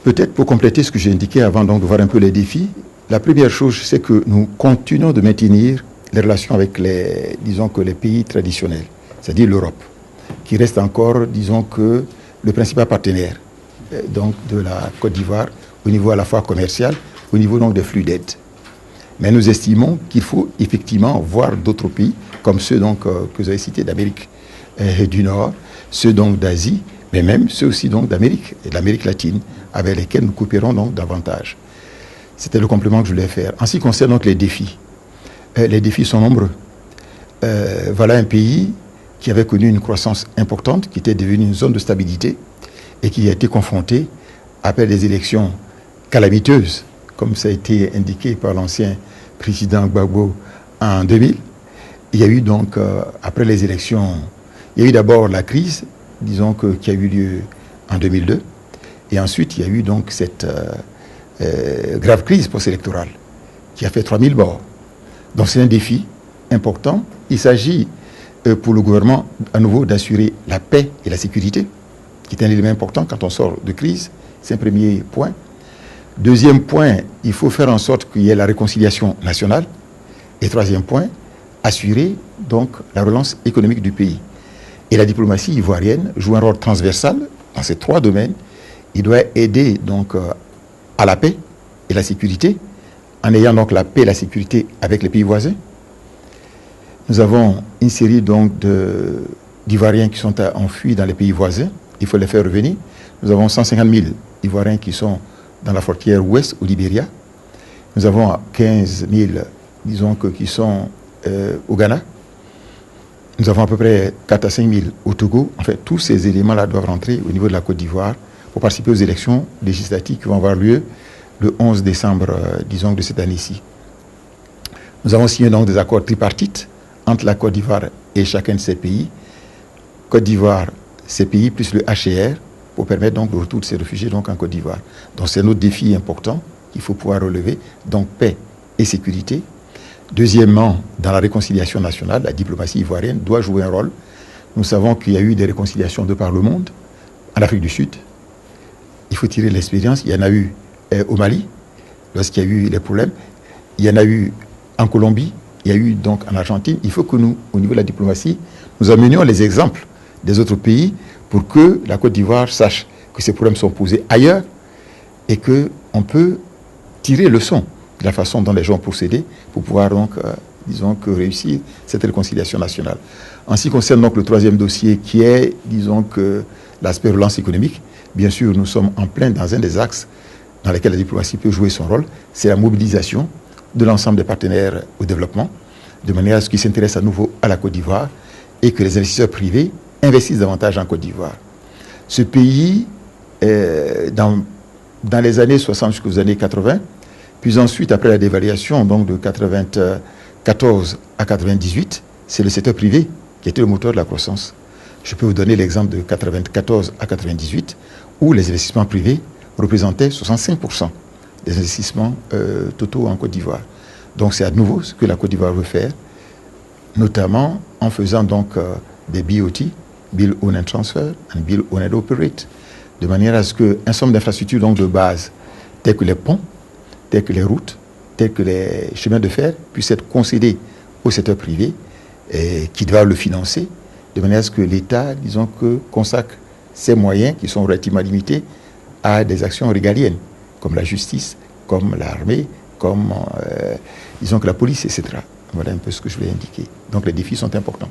Peut-être pour compléter ce que j'ai indiqué avant donc de voir un peu les défis, la première chose, c'est que nous continuons de maintenir les relations avec disons que les pays traditionnels, c'est-à-dire l'Europe, qui reste encore, disons que, le principal partenaire donc, de la Côte d'Ivoire au niveau à la fois commercial, au niveau donc des flux d'aide. Mais nous estimons qu'il faut effectivement voir d'autres pays, comme ceux donc, que vous avez cités d'Amérique du Nord, ceux donc d'Asie, mais même ceux aussi donc d'Amérique et de l'Amérique latine, avec lesquels nous coopérons donc davantage. C'était le complément que je voulais faire. En ce qui concerne donc les défis sont nombreux. Voilà un pays qui avait connu une croissance importante, qui était devenu une zone de stabilité et qui a été confronté, après des élections calamiteuses, comme ça a été indiqué par l'ancien président Gbagbo en 2000. Il y a eu donc, après les élections, il y a eu d'abord la crise, disons qui a eu lieu en 2002, et ensuite il y a eu donc cette grave crise post-électorale qui a fait 3000 morts. Donc c'est un défi important. Il s'agit pour le gouvernement à nouveau d'assurer la paix et la sécurité, qui est un élément important quand on sort de crise. C'est un premier point. Deuxième point, il faut faire en sorte qu'il y ait la réconciliation nationale. Et troisième point, assurer donc la relance économique du pays. Et la diplomatie ivoirienne joue un rôle transversal dans ces trois domaines. Il doit aider donc à la paix et la sécurité, en ayant donc la paix et la sécurité avec les pays voisins. Nous avons une série donc d'Ivoiriens qui sont enfuis dans les pays voisins. Il faut les faire revenir. Nous avons 150 000 Ivoiriens qui sont dans la frontière ouest au Libéria. Nous avons 15 000, disons qui sont au Ghana. Nous avons à peu près 4 à 5 000 au Togo. En fait, tous ces éléments-là doivent rentrer au niveau de la Côte d'Ivoire pour participer aux élections législatives qui vont avoir lieu le 11 décembre, disons, de cette année-ci. Nous avons signé donc des accords tripartites entre la Côte d'Ivoire et chacun de ces pays. Côte d'Ivoire, ces pays, plus le HCR, pour permettre donc le retour de ces réfugiés donc, en Côte d'Ivoire. Donc c'est notre défi important qu'il faut pouvoir relever. Donc paix et sécurité. Deuxièmement, dans la réconciliation nationale, la diplomatie ivoirienne doit jouer un rôle. Nous savons qu'il y a eu des réconciliations de par le monde, en Afrique du Sud. Il faut tirer l'expérience. Il y en a eu au Mali, lorsqu'il y a eu les problèmes. Il y en a eu en Colombie. Il y a eu donc en Argentine. Il faut que nous, au niveau de la diplomatie, nous amenions les exemples des autres pays pour que la Côte d'Ivoire sache que ces problèmes sont posés ailleurs et qu'on peut tirer leçon de la façon dont les gens ont procédé pour pouvoir donc, disons que réussir cette réconciliation nationale. En ce qui concerne donc le troisième dossier qui est, disons que l'aspect relance économique, bien sûr nous sommes en plein dans un des axes dans lesquels la diplomatie peut jouer son rôle, c'est la mobilisation de l'ensemble des partenaires au développement, de manière à ce qu'ils s'intéressent à nouveau à la Côte d'Ivoire et que les investisseurs privés investissent davantage en Côte d'Ivoire. Ce pays, dans les années 60 jusqu'aux années 80, puis ensuite, après la dévaluation donc de 94 à 98, c'est le secteur privé qui était le moteur de la croissance. Je peux vous donner l'exemple de 94 à 98, où les investissements privés représentaient 65% des investissements totaux en Côte d'Ivoire. Donc c'est à nouveau ce que la Côte d'Ivoire veut faire, notamment en faisant donc des BOT, Bill Own and Transfer, and Bill Own and Operate, de manière à ce qu'un certain nombre d'infrastructures donc de base, telles que les ponts, telles que les routes, telles que les chemins de fer, puissent être concédés au secteur privé qui doit le financer, de manière à ce que l'État, disons que, consacre ses moyens, qui sont relativement limités, à des actions régaliennes, comme la justice, comme l'armée, comme, disons que la police, etc. Voilà un peu ce que je voulais indiquer. Donc les défis sont importants.